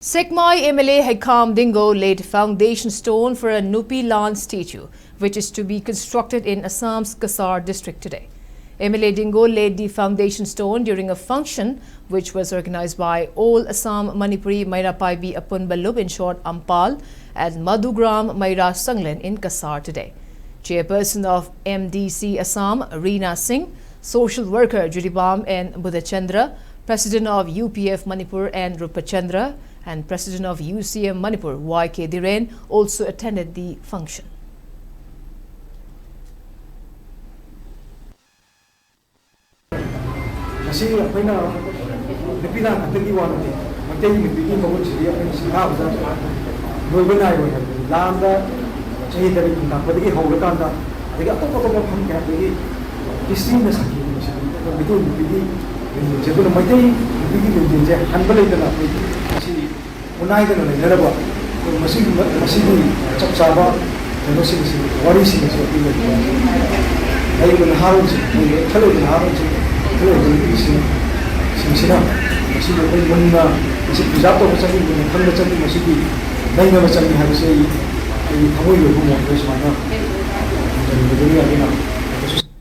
Sekmai MLA Haikam Dingo laid foundation stone for a Nupi Lan statue, which is to be constructed in Assam's Kasar district today. MLA Dingo laid the foundation stone during a function which was organized by All Assam Manipuri Maira Paibi Apun Balub, in short Ampal, at Madhugram Maira Sanglen in Kasar today. Chairperson of MDC Assam, Reena Singh, social worker Judibam and Buddhachandra, President of UPF Manipur and Rupachandra, and President of UCM Manipur, YK Dhiren, also attended the function. Unaidana leneraba masigi chapchaba tenosi wari sing so tiga ai ban harun thalo ban harun thalo ban sing masigi ban manna isi bijato basagi ban thanga chani masigi naina basagi habise ai thamoi lo mo besmana jadi dunia ini